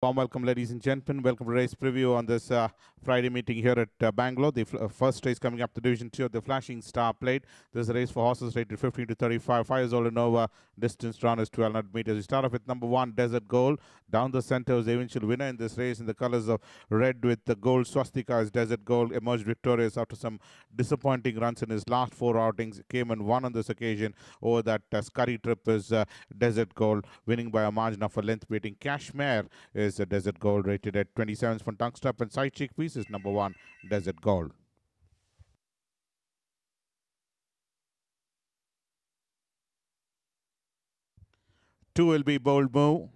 Warm welcome, ladies and gentlemen. Welcome to race preview on this Friday meeting here at Bangalore. The first race coming up, the Division 2 of the Flashing Star Plate. This is a race for horses rated 15 to 35. 5 years old and over. Distance run is 1200 meters. We start off with number 1, Desert Gold. Down the center was the eventual winner in this race in the colors of red with the gold swastika as Desert Gold emerged victorious after some disappointing runs in his last 4 outings. Came and won on this occasion over that scurry trip is Desert Gold, winning by a margin of a length, beating Cashmere is a Desert Gold, rated at 27 for tongue strap, and side cheek piece is number 1, Desert Gold. 2 will be Bold Move.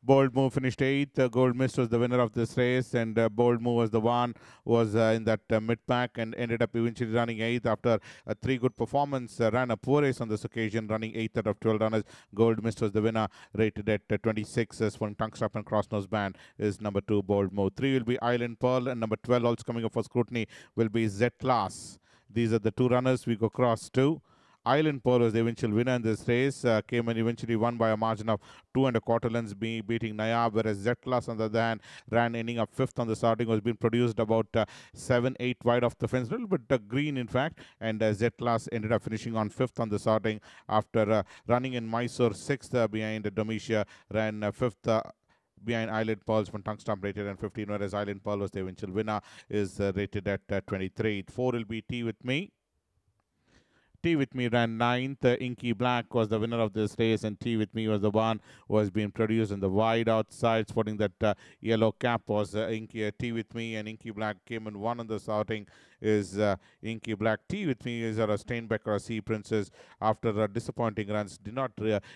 Bold Move finished 8th. Gold Mist was the winner of this race, and Bold Move was the one was in that mid pack and ended up eventually running 8th after a 3 good performance. Ran a poor race on this occasion, running 8th out of 12 runners. Gold Mist was the winner, rated at 26 as one tongue strap and cross nose band is number 2, Bold Move. 3 will be Island Pearl, and number 12 also coming up for scrutiny will be Z Class. These are the 2 runners we go cross to. Island Pearl was the eventual winner in this race, came and eventually won by a margin of 2 1/4 lengths, beating Nayab, whereas Z Class on the other hand ran ending up 5th on the starting, was being produced about 7 8 wide off the fence, a little bit green in fact, and Z Class ended up finishing on 5th on the starting after running in Mysore 6th behind Domitia, ran 5th. Behind Island Pearls from tongue stamp rated at 15, whereas Island Pearl was the eventual winner, is rated at 23. 4 will be Tea With Me. Tea With Me ran 9th. Inky Black was the winner of this race, and Tea With Me was the one who was being produced in the wide outside, sporting that yellow cap was Tea With Me, and Inky Black came and won on the starting is Inky Black. Tea With Me is a Steinbecker, a Sea Princess, after disappointing runs, did not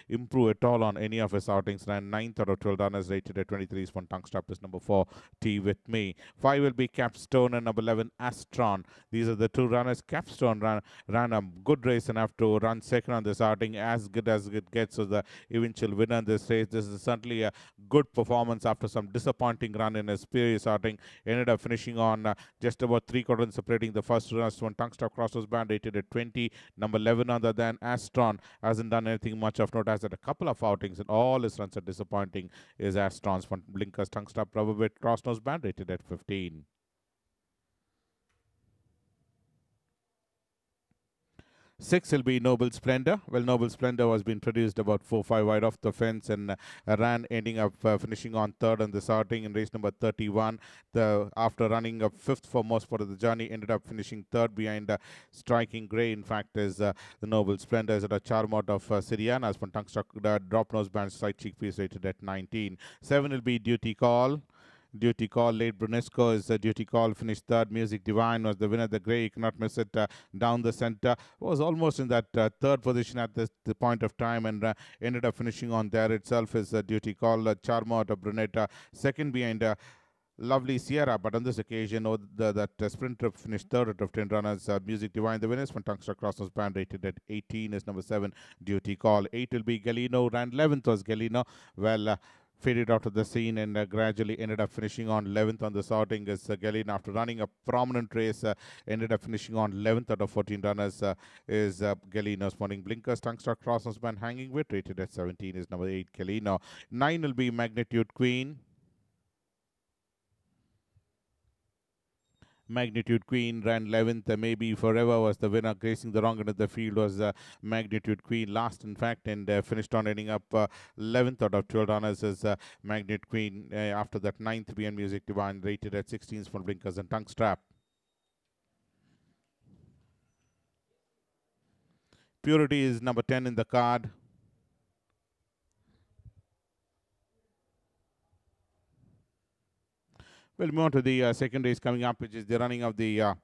improve at all on any of his outings, ran 9th out of 12 runners, rated at 23. One tongue strap is number 4, Tea With Me. 5 will be Capstone, and number 11, Astron. These are the 2 runners. Capstone ran a good race and have to run second on this outing, as good as it gets. So the eventual winner in this race. This is certainly a good performance after some disappointing run in a previous outing. Ended up finishing on just about 3/4 separating the first runners. One tongue stop crosses band, rated at 20. Number 11 other than Astron hasn't done anything much of note. Has had a couple of outings and all his runs are disappointing. Is Astron's one blinkers tongue stop rubber bit cross nose band, rated at 15. 6 will be Noble Splendor. Well, Noble Splendor was being produced about 4-5 wide off the fence and ran, ending up finishing on 3rd on the starting in race number 31. After running up 5th for most part of the journey, ended up finishing 3rd behind Striking Grey. In fact, is the Noble Splendor is at a charm out of Syriana as for tongue struck drop nose band side cheek piece, rated at 19. 7 will be Duty Call. Duty Call, late Brunesco is Duty Call, finished 3rd. Music Divine was the winner. The Grey, you cannot miss it, down the center. Was almost in that 3rd position at the point of time, and ended up finishing on there itself is Duty Call. Charma out of Brunetta, 2nd behind Lovely Sierra, but on this occasion, that sprinter finished 3rd out of 10 runners. Music Divine, the winners from Tungster Crossnose Band, rated at 18 is number 7, Duty Call. 8 will be Galino, ran 11th was Galino. Well, faded out of the scene and gradually ended up finishing on 11th on the sorting as Galino, after running a prominent race, ended up finishing on 11th out of 14 runners is Galino's morning blinkers. Tungster Crossnose Band hanging with, rated at 17 is number 8, Galino. 9 will be Magnitude Queen. Magnitude Queen ran 11th. Maybe Forever was the winner. Gracing the wrong end of the field was Magnitude Queen last, in fact, and finished on ending up 11th out of 12 runners as Magnitude Queen. After that, 9th BN Music Divine, rated at 16 for blinkers and tongue strap. Purity is number 10 in the card. We'll move on to the second race coming up, which is the running of the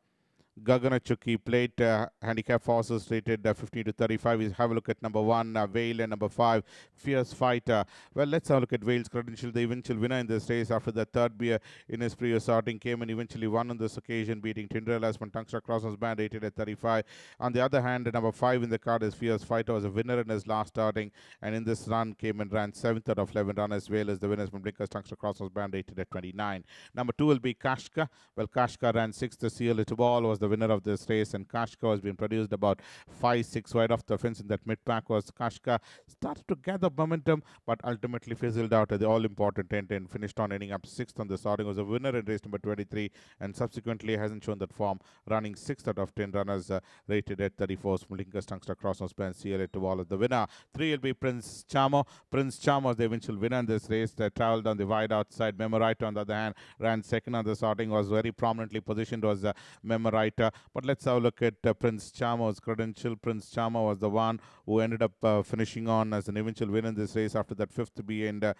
Gaganachuki Plate. Handicap horses rated 15 to 35. We have a look at number 1, Vale, and number 5, Fierce Fighter. Well, let's have a look at Vale's credential. The eventual winner in this race after the 3rd beer in his previous starting came and eventually won on this occasion, beating Tinderella's from Tungster Crossnose Band, rated at 35. On the other hand, number 5 in the card is Fierce Fighter, was a winner in his last starting, and in this run came and ran 7th out of 11 runners. Vale is the winners from Blinkers Tungster Crossnose Band, rated at 29. Number 2 will be Kashka. Well, Kashka ran 6th. The Seal It Ball was the winner of this race, and Kashka has been produced about 5-6 wide off the fence in that mid-pack. Was Kashka started to gather momentum, but ultimately fizzled out at the all-important end and finished on ending up 6th on the starting. Was a winner in race number 23, and subsequently hasn't shown that form, running 6th out of 10 runners, rated at 34. Smulinkas Tungster Crossnose Band CLA to Wall as the winner. 3 will be Prince Chamo. Prince Chamo was the eventual winner in this race. They travelled on the wide outside. Memoriter, on the other hand, ran second on the starting, was very prominently positioned, was Memoriter. But let's have a look at Prince Chamo's credential. Prince Chamo was the one who ended up finishing on as an eventual winner in this race after that fifth B, and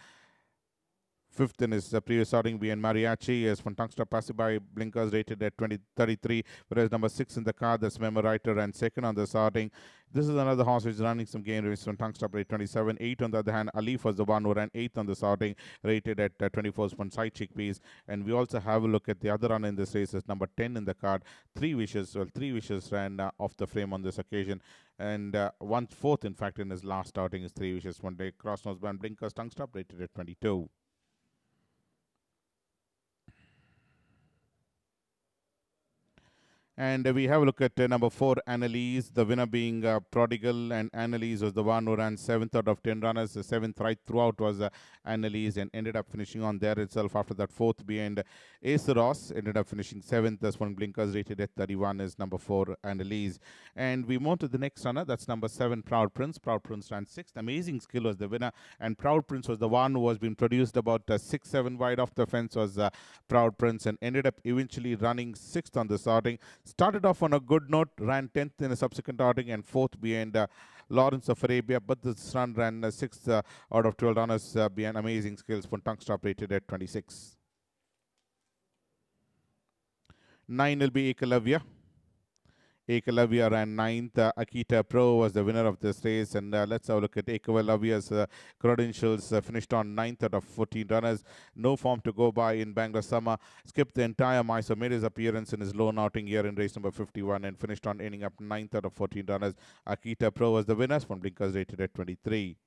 fifth in his previous starting being Mariachi is from Tungster Passerby Blinkers rated at 33, whereas number 6 in the car, that's Memoriter, and second on the starting. This is another horse which is running some game race from Tungster rate 27. 8 on the other hand, Alif was the one who ran 8th on the starting, rated at 24 from Side Chickpeas. And we also have a look at the other runner in this race is number 10 in the card, Three Wishes. Well, Three Wishes ran off the frame on this occasion, and 1/4 in fact in his last outing is Three Wishes. One day Crossnose Band Blinkers Tungster rated at 22. And we have a look at number 4, Annalise, the winner being Prodigal, and Annalise was the one who ran 7th out of 10 runners. The 7th right throughout was Annalise, and ended up finishing on there itself after that 4th behind Aceros. Ended up finishing 7th. This one Blinkers rated at 31 is number 4, Annalise. And we move to the next runner. That's number 7, Proud Prince. Proud Prince ran 6th. Amazing Skill was the winner, and Proud Prince was the one who was being produced about 6-7 wide off the fence was Proud Prince, and ended up eventually running 6th on the starting. Started off on a good note, ran 10th in a subsequent outing and 4th behind Lawrence of Arabia, but this run ran 6th out of 12 runners behind Amazing Skills for Tungster rated at 26. 9 will be Ekalavya. Ekalavya ran 9th. Akita Pro was the winner of this race. And let's have a look at Ekalavya's credentials. Finished on 9th out of 14 runners. No form to go by in Bangla summer. Skipped the entire Mysore, made his appearance in his lone outing here in race number 51, and finished on ending up 9th out of 14 runners. Akita Pro was the winner from Blinkers rated at 23.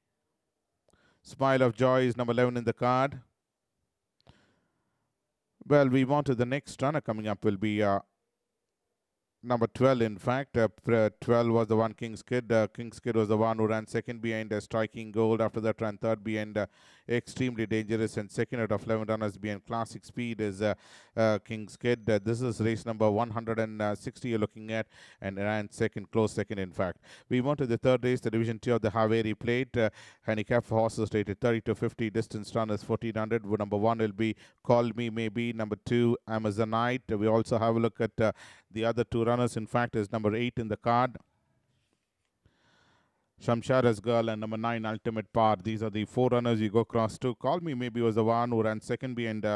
Smile of Joy is number 11 in the card. Well, we want to the next runner coming up will be number 12, in fact. 12 was the one King's Kid. King's Kid was the one who ran second behind Striking Gold. After that, ran third behind Extremely Dangerous, and second out of 11 runners behind Classic Speed is King's Kid. This is race number 160 you're looking at, and ran second, close second, in fact. We want to the third race, the Division 2 of the Haveri Plate. Handicapped horses rated 30 to 50. Distance run is 1400. Number 1 will be Call Me Maybe. Number 2, Amazonite. We also have a look at the other 2 runners, in fact, is number 8 in the card, Shamshara's Girl, and number 9, Ultimate Power. These are the 4 runners you go across to. Call Me Maybe was the one who ran second behind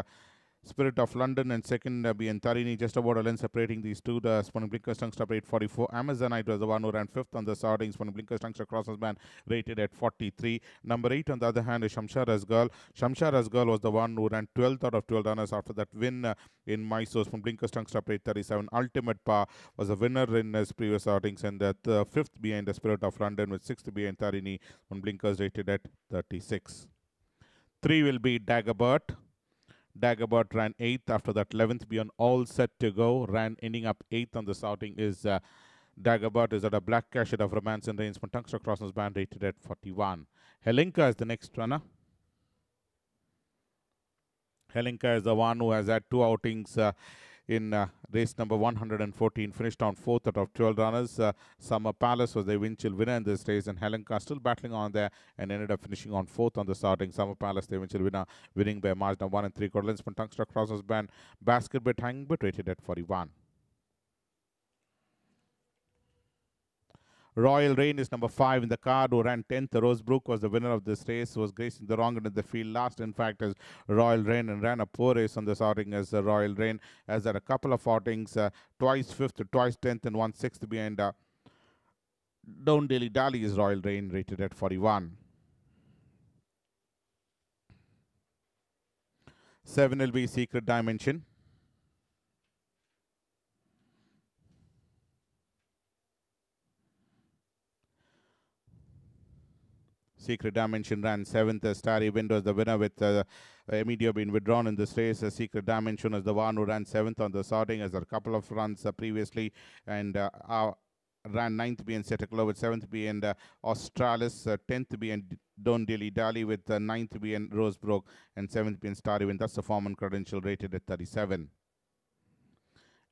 Spirit of London, and second behind Tarini, just about a length separating these two. The Spun Blinkers Tungster rate 44. Amazonite was the one who ran 5th on the starting. Spun Blinkers Tungster Crossnose Band rated at 43. Number 8 on the other hand is Shamshara's Girl. Shamshara's Girl was the one who ran 12th out of 12 runners after that win in Mysore. Spun Blinkers Tungster rate 37. Ultimate Power was a winner in his previous outings, and the 5th behind the Spirit of London, with 6th behind Tarini. Spun Blinkers rated at 36. 3 will be Dagobert. Dagobert ran 8th. After that, 11th beyond All Set to Go, ran ending up 8th on the starting is Dagobert is at a Black Cashet of Romance and Reigns from Tungster Crossnose Band rated at 41. Helinka is the next runner. Helinka is the one who has had 2 outings in race number 114, finished on 4th out of 12 runners. Summer Palace was the eventual winner in this race, and Helenka still battling on there and ended up finishing on 4th on the starting. Summer Palace, the eventual winner, winning by a margin of 1 3/4 lengths from Tungster Crossnose Band. Basket bit hanging, but rated at 41. Royal Rain is number 5 in the card, who ran 10th. Rosebrook was the winner of this race, was gracing the wrong end of the field. Last, in fact, is Royal Rain, and ran a poor race on this outing as Royal Rain, has had a couple of outings, twice 5th, twice 10th, and 1 6th behind Down Daily Dally is Royal Rain, rated at 41. 7 will be Secret Dimension. Secret Dimension ran 7th. Starry Wind was the winner with Emidio being withdrawn in this race. Secret Dimension is the one who ran 7th on the sorting as a couple of runs previously, and ran 9th being Setaklo with 7th being Australis, 10th being Don Dilly Dali with 9th being Rosebrook, and 7th being Starry Wind. That's the form and credential rated at 37.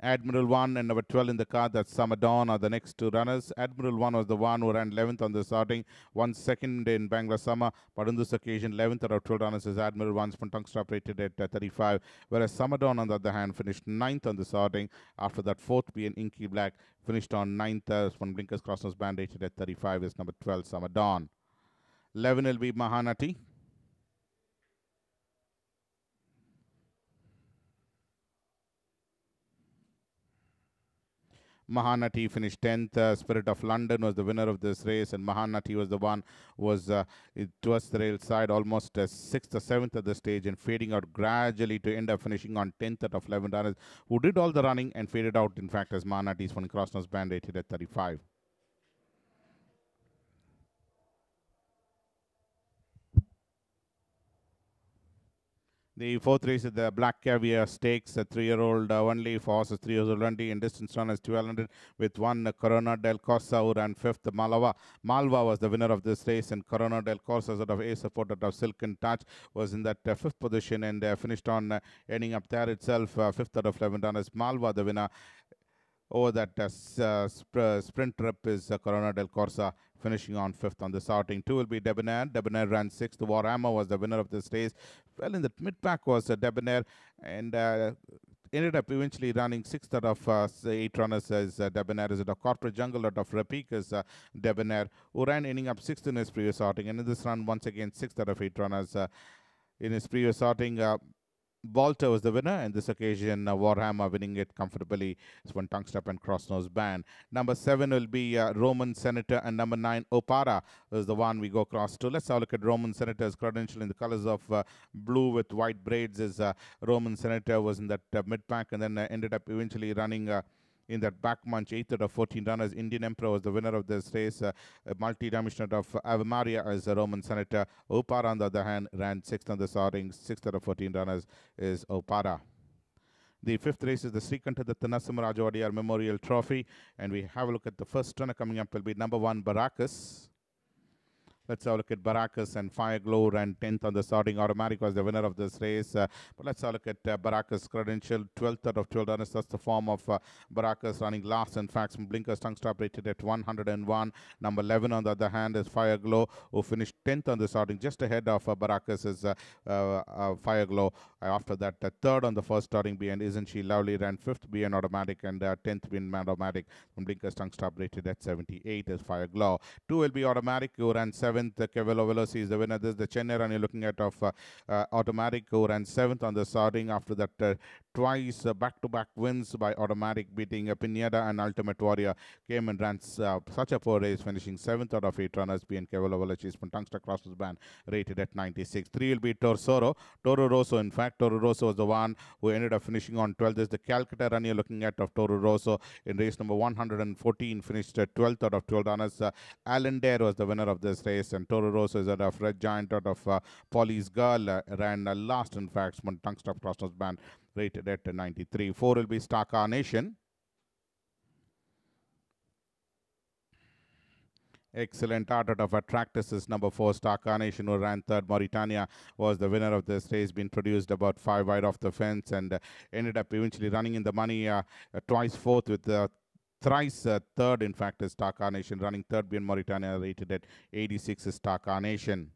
Admiral 1 and number 12 in the car, that's Summer Dawn, are the next two runners. Admiral 1 was the one who ran 11th on the starting, 1 second in Bangla Summer, but on this occasion, 11th out of 12 runners is Admiral 1's tongue stop rated at 35, whereas Summer Dawn, on the other hand, finished 9th on the starting. After that, 4th being Inky Black, finished on 9th when Blinkers Crossnose Band rated at 35 is number 12, Summer Dawn. 11 will be Mahanati. Mahanati finished 10th. Spirit of London was the winner of this race, and Mahanati was the one who was towards the rail side, almost 6th or 7th at the stage, and fading out gradually to end up finishing on 10th out of 11 runners, who did all the running and faded out, in fact, as Mahanati's one Crossnose Band rated at 35. The fourth race is the Black Caviar Stakes, a 3-year-old only for horses, 3 years old only, in distance run as 1200 with one Corona del Corsa who ran 5th. Malva was the winner of this race, and Corona del Corsa sort of a support out of Silken Touch was in that 5th position and finished on ending up there itself, 5th out of 11 runners. Malva the winner. Over that sprint trip is Corona del Corsa, finishing on 5th on the starting. 2 will be Debonair. Debonair ran 6th. Warhammer was the winner of this race. Well, in the mid-pack was Debonair, and ended up eventually running 6th out of 8 runners as Debonair. Is it a Corporate Jungle out of Rapik as Debonair, who ran ending up 6th in his previous outing. And in this run, once again, 6th out of 8 runners in his previous outing. Walter was the winner, and this occasion Warhammer winning it comfortably. It's one tongue step and cross-nose band. Number 7 will be Roman Senator, and number 9 Opara is the one we go across to. Let's have a look at Roman Senator's credential in the colors of blue with white braids. Is Roman Senator was in that mid-pack and then ended up eventually running in that back munch, 8th out of 14 runners. Indian Emperor was the winner of this race. A multi-dimensional of Ave Maria as a Roman Senator. Opara, on the other hand, ran 6th on the starting. 6th out of 14 runners is Opara. The 5th race is the Srikanta Datta Narasimha Rajawadiar Memorial Trophy. And we have a look at the first runner coming up will be number 1, Barakas. Let's have a look at Barakas, and Fire Glow ran 10th on the starting. Automatic was the winner of this race. But let's have a look at Barakas' credential. 12th out of 12 runners. That's the form of Barakas running last. In fact, some Blinkers tongue stop rated at 101. Number 11 on the other hand is Fire Glow, who finished 10th on the starting, just ahead of Barakas is Fire Glow. After that, third on the first starting behind Isn't She Lovely, ran 5th behind Automatic, and 10th behind Automatic. Some Blinkers tongue stop rated at 78 is Fire Glow. 2 will be Automatic, who ran 7th. Cavallo Veloci is the winner. This is the Chennai run you're looking at of Automatic, who ran 7th on the starting. After that, twice back-to-back wins by Automatic, beating Pineda and Ultimate Warrior. Came and ran such a poor race, finishing 7th out of 8 runners. Being Cavallo Veloci's Tungsta Crossers Band rated at 96. 3 will be Torsoro. Toro Rosso, in fact, Toro Rosso was the one who ended up finishing on 12th. This is the Calcutta run you're looking at of Toro Rosso in race number 114, finished 12th out of 12 runners. Alan Dare was the winner of this race, and Toro Rosso is out of Red Giant out of Polly's Girl, ran last, in fact, Tungsta Crossnose Band rated at 93. 4 will be Star Carnation. Excellent art out of Attractus is number 4, Star Carnation, who ran 3rd. Mauritania was the winner of this race, been produced about 5 wide off the fence, and ended up eventually running in the money twice 4th with thrice 3rd, in fact, is Star Carnation. Running 3rd behind Mauritania, rated at 86 is Star Carnation.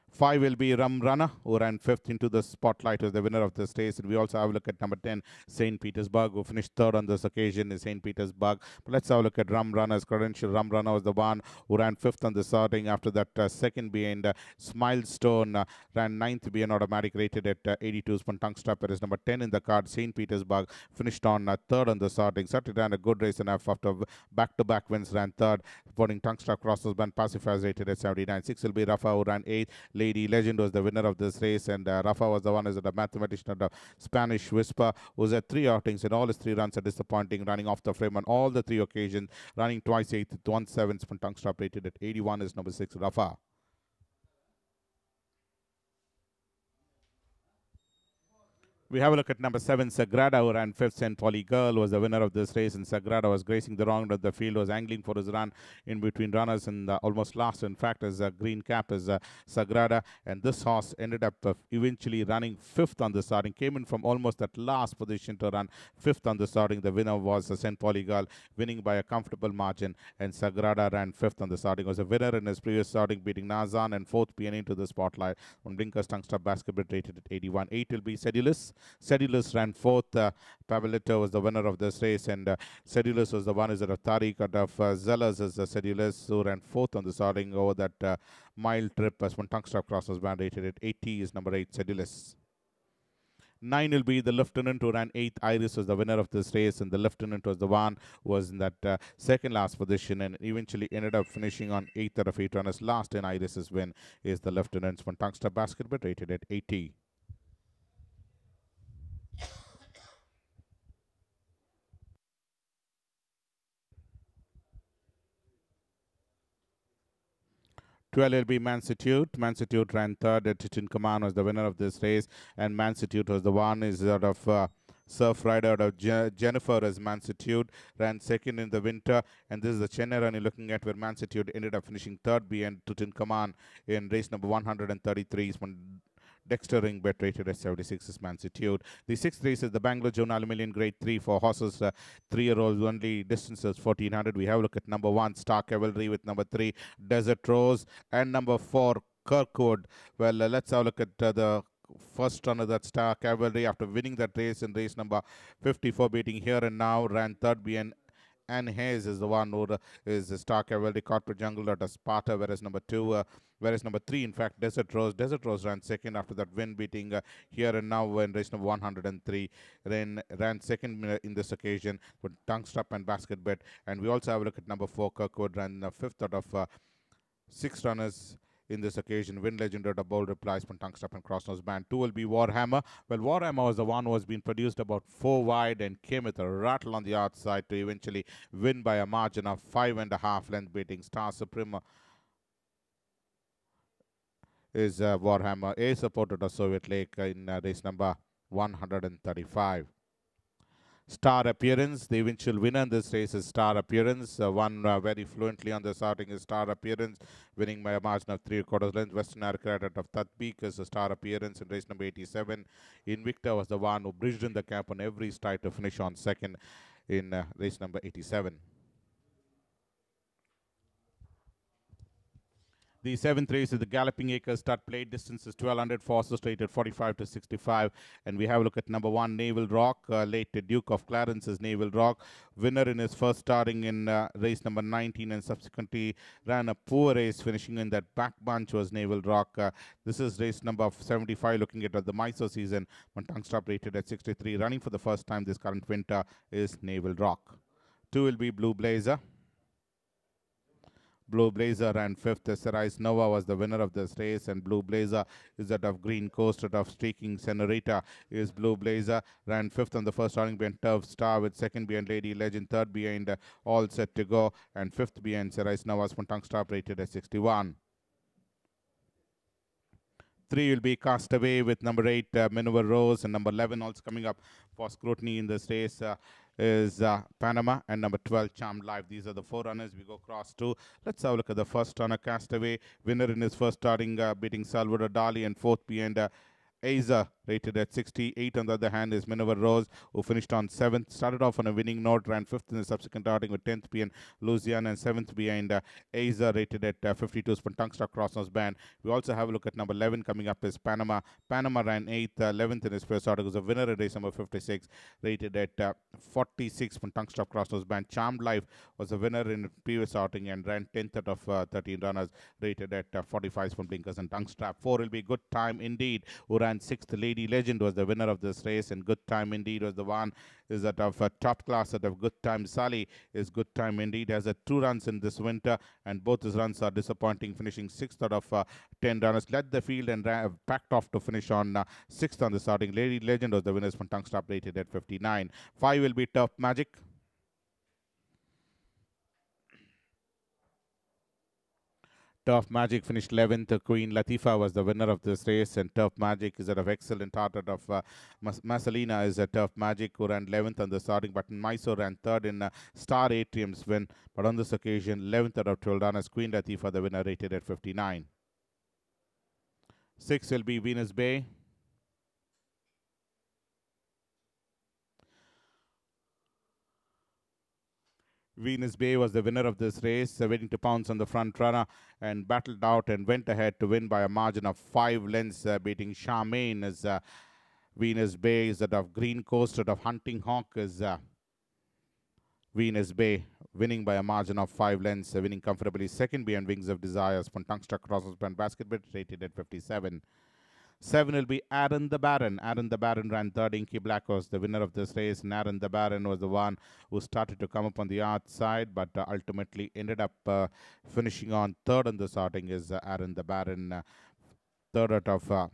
5 will be Rum Runner, who ran 5th into the spotlight, was the winner of this race. And we also have a look at number 10, St. Petersburg, who finished 3rd on this occasion, is St. Petersburg. But let's have a look at Rum Runner's credential. Rum Runner was the one who ran 5th on the starting. After that, 2nd behind Smilestone, ran 9th behind Automatic, rated at 82. Tungstapper is number 10 in the card. St. Petersburg finished on 3rd on the starting. Certainly ran a good race enough after back-to-back wins, ran 3rd. Supporting Tungstap Crossers Band Pacifiers rated at 79. 6 will be Rafa, who ran 8th. Lady Legend was the winner of this race, and Rafa was the one as a mathematician of the Spanish Whisper, who's at 3 outings, and all his 3 runs are disappointing, running off the frame on all the 3 occasions, running twice 8th with 1/7. Tongue Stop rated at 81 is number 6, Rafa. We have a look at number 7, Sagrada, who ran 5th. St. Pauli Girl was the winner of this race, and Sagrada was gracing the wrong end of the field, was angling for his run in between runners, and almost last, in fact, as a green cap is Sagrada. And this horse ended up eventually running 5th on the starting, came in from almost that last position to run 5th on the starting. The winner was St. Pauli Girl, winning by a comfortable margin, and Sagrada ran 5th on the starting. Was a winner in his previous starting, beating Nazan, and 4th PN into the spotlight on Blinkers Tongue Stop Basketball rated at 81. 8 will be Sedulous. Sedulous ran 4th. Pavelito was the winner of this race, and Sedulous was the one is out of Tariq out of Zealous as Sedulous, who ran 4th on the starting over that mile trip as one tongue stop cross was band rated at 80 is number 8, Sedulous. 9 will be the Lieutenant, who ran 8th. Iris was the winner of this race, and the Lieutenant was the one who was in that second last position and eventually ended up finishing on 8th out of 8 runners. Last in Iris's win is the Lieutenant's one tongue stop basketball rated at 80. 12 will be Mansitute. Mansitute ran 3rd. Titin Kaman was the winner of this race, and Mansitute was the one is out of Surf Rider out of Jennifer as Mansitute, ran 2nd in the winter, and this is the Chennai run you're looking at, where Mansitute ended up finishing 3rd behind Titin Kaman in race number 133. Dexter Ring bet rated at 76 is Mansitute. The 6th race is the Bangalore Zone Aluminium Grade 3 for horses 3-year-olds only, distances 1400. We have a look at number 1, Star Cavalry, with number 3, Desert Rose, and number 4, Kirkwood. Well, let's have a look at the first runner, that Star Cavalry, after winning that race in race number 54, beating Here and Now, ran 3rd behind and Hayes is the one who is the Star Cavalry, Corporate Jungle at Sparta, whereas number 3, in fact, Desert Rose. Desert Rose ran 2nd after that win, beating Here and Now in race number 103. Then ran 2nd in this occasion with Tongue Strap and Basket Bet. And we also have a look at number 4, Kirkwood, ran 5th out of 6 runners in this occasion. Win Legend at a bold replies from Tongue Stop and Crossnose Band. 2 will be Warhammer. Well, Warhammer was the one who has been produced about 4 wide and came with a rattle on the outside to eventually win by a margin of 5.5 length, beating Star Suprema is Warhammer, a supporter of Soviet Lake in race number 135. Star Appearance, the eventual winner in this race is Star Appearance. Won very fluently on the starting is Star Appearance, winning by a margin of 3/4 length. Western Aircraft of Tatbeek is a Star Appearance in race number 87. Invicta was the one who bridged in the cap on every stride to finish on 2nd in race number 87. The 7th race is the Galloping Acres. Start plate distance is 1200. Forces rated 45 to 65. And we have a look at number 1, Naval Rock. Late Duke of Clarence is Naval Rock. Winner in his first starting in race number 19, and subsequently ran a poor race, finishing in that back bunch was Naval Rock. This is race number 75, looking at the Mysore season. One tongue stop rated at 63. Running for the first time this current winter is Naval Rock. 2 will be Blue Blazer. Blue Blazer ran 5th. Cerise Nova was the winner of this race, and Blue Blazer is out of Green Coast, out of Streaking Senorita is Blue Blazer. Ran 5th on the first starting behind Turf Star, with 2nd behind Lady Legend, 3rd behind All Set to Go, and 5th behind Cerise Nova's from Tongue Stop rated at 61. 3 will be Castaway with number 8, Minerva Rose, and number 11 also coming up for scrutiny in this race is Panama, and number 12, Charmed Life. These are the 4 runners. We go cross 2. Let's have a look at the first runner, Castaway. Winner in his first starting, beating Salvador Dali, and 4th behind Aza, rated at 68. On the other hand is Minerva Rose, who finished on 7th. Started off on a winning note, ran 5th in the subsequent outing with 10th behind Louisiana, and 7th behind Aza, rated at 52. Tongue-Struck Crossnose Band. We also have a look at number 11 coming up is Panama. Panama ran 8th, 11th in his first outing. Was a winner in race number 56, rated at 46. Tongue-Struck Crossnose Band. Charmed Life was a winner in the previous outing and ran 10th out of 13 runners, rated at 45 from Blinkers and Tongue Strap. 4 will be Good Time Indeed, who ran ran 6th. Lady Legend was the winner of this race, and Good Time Indeed was the one. Is that of top class out of Good Time Sally is Good Time Indeed. Has 2 runs in this winter, and both his runs are disappointing, finishing 6th out of 10 runners. Led the field and packed off to finish on 6th on the starting. Lady Legend was the winners from Tongue Stop, rated at 59. 5 will be Tough Magic. Tough Magic finished 11th. Queen Latifah was the winner of this race, and Tough Magic is out of excellent heart out of Masalina is a Tough Magic, who ran 11th on the starting, but Mysore ran 3rd in Star Atrium's win. But on this occasion, 11th out of 12 runners, Queen Latifah, the winner, rated at 59. 6 will be Venus Bay. Venus Bay was the winner of this race, waiting to pounce on the front runner and battled out and went ahead to win by a margin of 5 lengths, beating Charmaine as Venus Bay is that of Green Coast, out of Hunting Hawk is Venus Bay, winning by a margin of 5 lengths, winning comfortably second behind Wings of Desires. Tungsta crosses and basket rated at 57. 7 will be Aaron the Baron. Aaron the Baron ran 3rd. Inky Black was the winner of this race, and Aaron the Baron was the one who started to come up on the outside, but ultimately ended up finishing on 3rd on the starting is Aaron the Baron. 3rd out of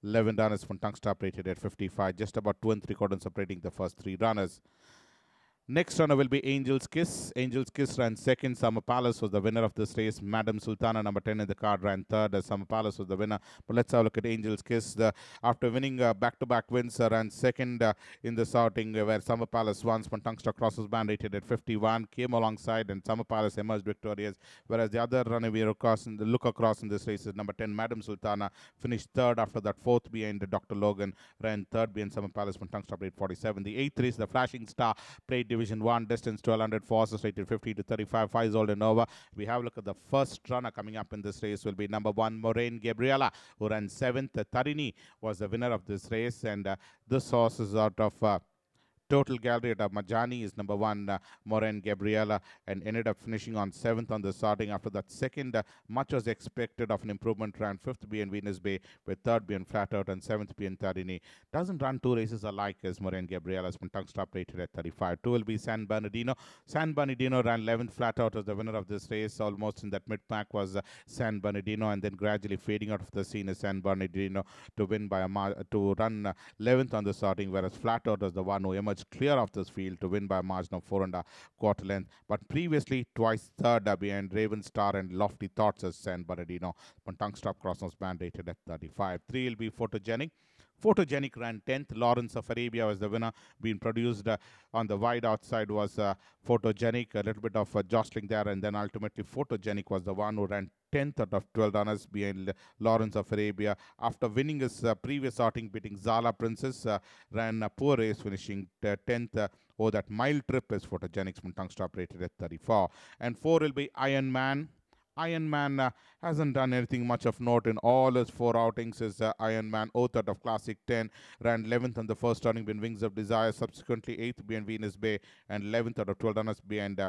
11 runners from Tungsta, rated at 55, just about 2 and 3/4 separating the first 3 runners. Next runner will be Angel's Kiss. Angel's Kiss ran 2nd. Summer Palace was the winner of this race. Madam Sultana, number 10 in the card, ran 3rd. Summer Palace was the winner. But let's have a look at Angel's Kiss. After winning back-to-back wins, ran 2nd in the sorting, where Summer Palace won. Tungsta crosses band rated at 51. Came alongside, and Summer Palace emerged victorious. Whereas the other runner we look across in this race is number 10, Madam Sultana, finished 3rd. After that, 4th behind Dr. Logan, ran 3rd behind Summer Palace. Tungsta rate 47. The 8th race, the Flashing Star, played Division 1, distance 1200, forces rated 50 to 35, 5 old and over. We have a look at the first runner coming up in this race will be number 1, Moraine Gabriella, who ran 7th. Tarini was the winner of this race, and this horse is out of Total Gallery at Majani is number 1, Moraine Gabriella, and ended up finishing on 7th on the starting. After that, 2nd, much was expected of an improvement, ran 5th behind Venus Bay, with 3rd being Flat Out and 7th being Tarini. Doesn't run 2 races alike as Moraine Gabriella's tongue stop rated at 35. 2 will be San Bernardino. San Bernardino ran 11th. Flat Out as the winner of this race. Almost in that mid-pack was San Bernardino, and then gradually fading out of the scene is San Bernardino to win by to run 11th on the starting, whereas Flat Out was the one who emerged clear of this field to win by a margin of 4.25 length. But previously, twice 3rd behind Raven Star and Lofty Thoughts as San Bernardino. Tongue stop crossnose band rated at 35. 3 will be Photogenic. Photogenic ran 10th. Lawrence of Arabia was the winner. Being produced on the wide outside was Photogenic. A little bit of jostling there, and then ultimately Photogenic was the one who ran 10th out of 12 runners behind Lawrence of Arabia. After winning his previous outing, beating Zala Princess, ran a poor race, finishing 10th. Oh, that mile trip is Photogenic's tongue stop rated at 34. And 4 will be Iron Man. Iron Man hasn't done anything much of note in all his 4 outings. Is Iron Man 0th out of Classic 10, ran 11th on the first outing behind Wings of Desire, subsequently 8th behind Venus Bay, and 11th out of 12 runners behind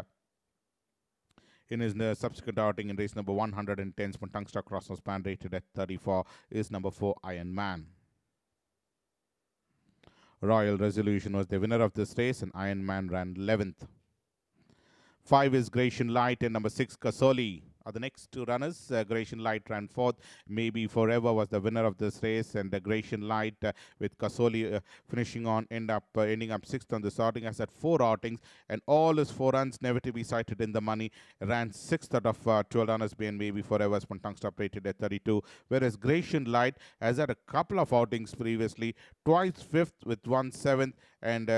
in his subsequent outing in race number 110. Tungsta Crossnose Span rated at 34 is number 4, Iron Man. Royal Resolution was the winner of this race, and Iron Man ran 11th. 5 is Gratian Light, and number 6, Kasoli are the next 2 runners. Gratian Light ran 4th. Maybe Forever was the winner of this race, and Gratian Light with Kasoli finishing on ending up 6th on the starting. Has had 4 outings, and all his 4 runs never to be cited in the money. Ran 6th out of 12 runners being Maybe Forever. Tongue stop rated at 32. Whereas Gratian Light has had a couple of outings previously, twice 5th with 1 7th, and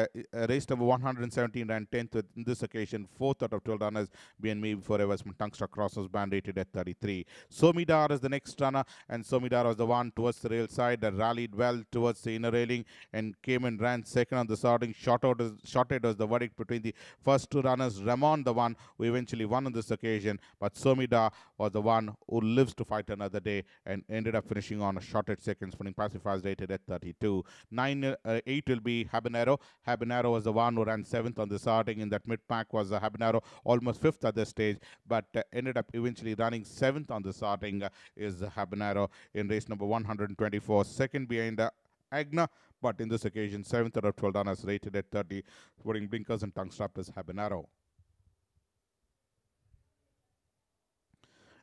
race number 117 ran 10th with, in this occasion, 4th out of 12 runners being Maybe Forever. Tungsta crosses band rated at 33. Somidar is the next runner, and Somidar was the one towards the rail side that rallied well towards the inner railing and came and ran 2nd on the starting. Shorted was the verdict between the first 2 runners. Ramon, the one who eventually won on this occasion, but Somidar was the one who lives to fight another day and ended up finishing on a shorted 2nd, putting pacifiers rated at 32. 8 will be Habanero. Habanero. Habanero was the one who ran 7th on the starting. In that mid-pack was Habanero, almost 5th at this stage, but ended up eventually running 7th on the starting is Habanero in race number 124. Second behind Agna, but in this occasion, 7th out of 12 runners rated at 30, putting blinkers and tongue strap is Habanero.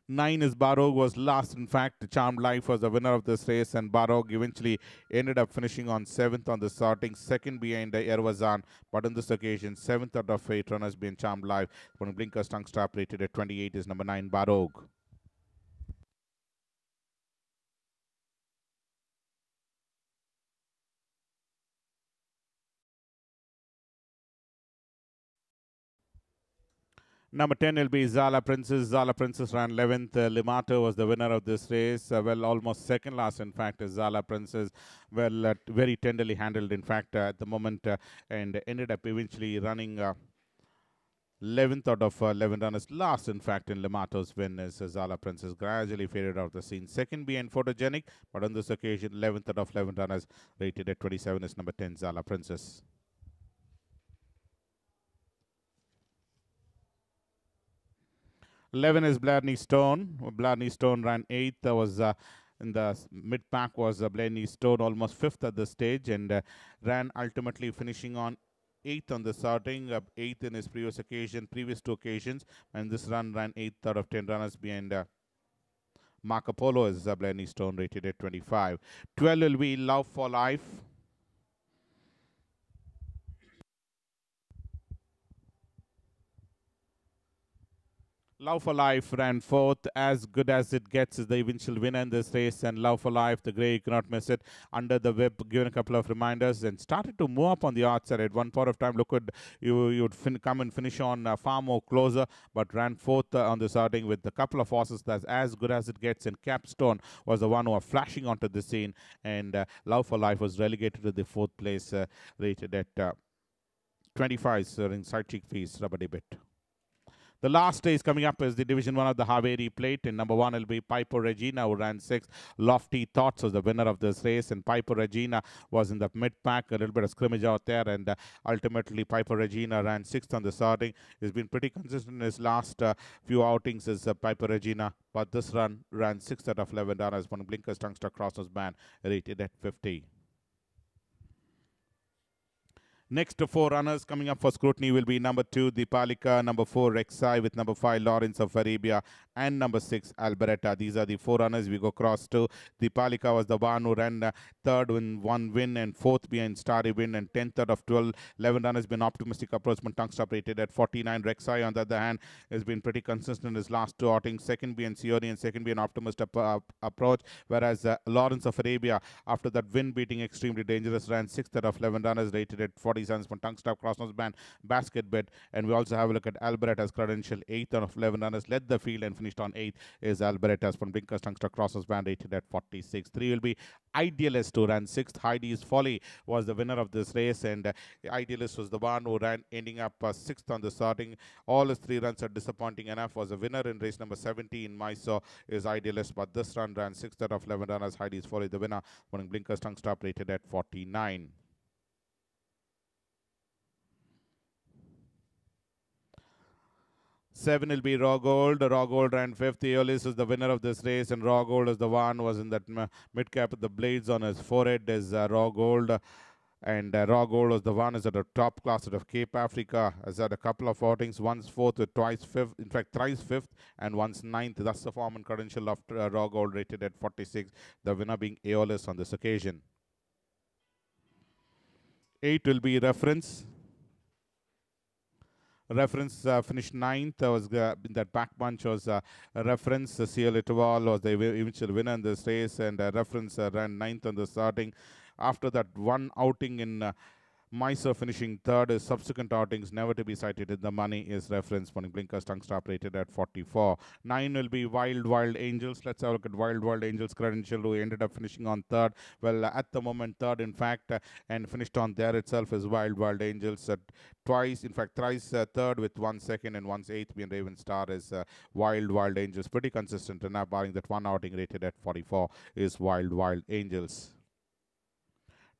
9 is Barog, was last. In fact, Charmed Life was the winner of this race, and Barog eventually ended up finishing on 7th on the starting, second behind Erwazan. But on this occasion, 7th out of 8 runners being Charmed Life. Putting blinkers, tongue strap rated at 28 is number 9, Barog. 10 will be Zala Princess. Zala Princess ran 11th. Limato was the winner of this race. Well, almost second last, in fact, is Zala Princess. Well, very tenderly handled, in fact, at the moment, and ended up eventually running 11th out of 11 runners. Last, in fact, in Limato's win is Zala Princess. Gradually faded out of the scene. Second behind Photogenic, but on this occasion, 11th out of 11 runners, rated at 27 is number 10, Zala Princess. 11 is Blarney Stone. Blarney Stone ran 8th. Was in the mid pack was Blarney Stone, almost 5th at the stage, and ran ultimately finishing on 8th on the starting, 8th in his previous 2 occasions, and this run ran 8th out of 10 runners behind Marco Polo is Blarney Stone, rated at 25. 12 will be Love for Life. Love for Life ran 4th. As good as it gets is the eventual winner in this race, and Love for Life, the grey, you cannot miss it. Under the whip, given a couple of reminders, and started to move up on the odds side. At one point of time, look at you would come and finish on far more closer, but ran 4th on the starting with a couple of horses that's as good as it gets. And Capstone was the one who are flashing onto the scene, and Love for Life was relegated to the 4th place, rated at 25, in side cheek fees, rubber debit. The last race coming up is the Division 1 of the Haveri Plate. In number 1 will be Piper Regina, who ran 6th. Lofty Thoughts was the winner of this race, and Piper Regina was in the mid-pack. A little bit of scrimmage out there, and ultimately Piper Regina ran 6th on the starting. He's been pretty consistent in his last few outings as Piper Regina, but this run ran 6th out of 11 runners. One blinkers, tungster, crosses band, rated at 50. Next 4 runners coming up for scrutiny will be number 2, Dipalika, number 4, Rexai, with number 5, Lawrence of Arabia, and number 6, Alberetta. These are the 4 runners we go across to. Dipalika was the one who ran 3rd in 1 win and 4th behind Starry Win, and 10th out of 12. 11 runners been optimistic approach, but tongue stop rated at 49. Rexai, on the other hand, has been pretty consistent in his last 2 outings. Second behind Sioni and second behind optimist approach, whereas Lawrence of Arabia, after that win beating Extremely Dangerous, ran 6th out of 11 runners, rated at 40 cents from tongue stop, crossnose band, basket bet. And we also have a look at Alberetta's credential. 8th out of 11 runners led the field and finished on 8th is Alberetta's from blinkers, tongue stop, crossnose band, rated at 46. 3 will be Idealist, who ran 6th. Heidi's Folly was the winner of this race, and Idealist was the one who ran, ending up 6th on the starting. All his 3 runs are disappointing enough. Was a winner in race number 70 in Mysore is Idealist, but this run ran 6th out of 11 runners. Heidi's Folly the winner, winning blinkers, tongue stop, rated at 49. 7 will be Raw Gold. Raw Gold ran 5th. Eolis is the winner of this race, and Raw Gold is the one who was in that mid cap with the blades on his forehead is Raw Gold. And Raw Gold was the one is at the top class out of Cape Africa. Has had a couple of outings, once 4th with twice 5th, in fact thrice 5th and once 9th. That's the form and credential of Raw Gold, rated at 46. The winner being Aeolus on this occasion. 8 will be Reference. Reference finished 9th. Was in that back bunch was Reference. CL Itaval was the eventual winner in this race, and Reference ran 9th on the starting. After that one outing in Mysore, finishing 3rd. His subsequent outings never to be cited in the money is Reference. Morning blinkers, tongue stop, rated at 44. 9 will be Wild Wild Angels. Let's have a look at Wild Wild Angels credential, who ended up finishing on 3rd. Well, at the moment 3rd, in fact, and finished on there itself is Wild Wild Angels. Twice, in fact thrice 3rd with 1 second and once 8th being Raven Star is Wild Wild Angels. Pretty consistent, and now barring that one outing, rated at 44 is Wild Wild Angels.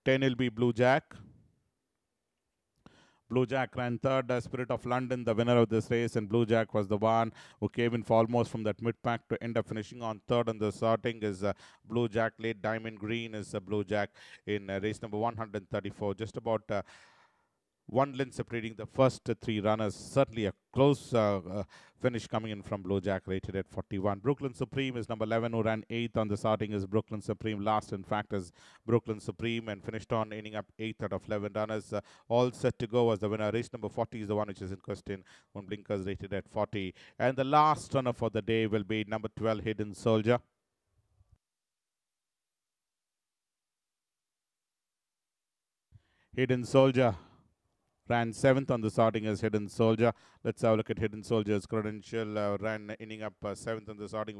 10 will be Blue Jack. Blue Jack ran third. Spirit of London, the winner of this race, and Blue Jack was the one who came in for almost from that mid pack to end up finishing on third. And the starting is Blue Jack. Late Diamond Green is Blue Jack in race number 134. Just about one length separating the first three runners. Certainly a close finish coming in from Blue Jack, rated at 41. Brooklyn Supreme is number 11, who ran 8th on the starting is Brooklyn Supreme. Last, in fact, is Brooklyn Supreme, and finished on ending up 8th out of 11 runners. All set to go as the winner. Race number 40 is the one which is in question. One blinkers rated at 40. And the last runner for the day will be number 12, Hidden Soldier. Hidden Soldier ran 7th on the starting as Hidden Soldier. Let's have a look at Hidden Soldier's credential. Ran ending up 7th on the starting.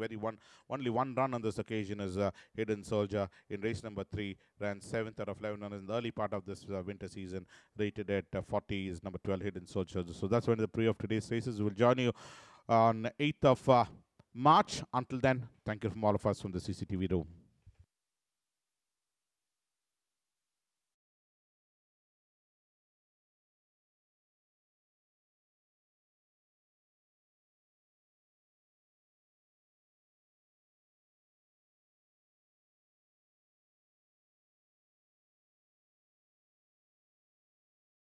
Only one run on this occasion is Hidden Soldier in race number 3. Ran 7th out of 11 runners in the early part of this winter season. Rated at 40 is number 12, Hidden Soldier. So that's when the pre of today's races. We'll join you on 8th of March. Until then, thank you from all of us from the CCTV room.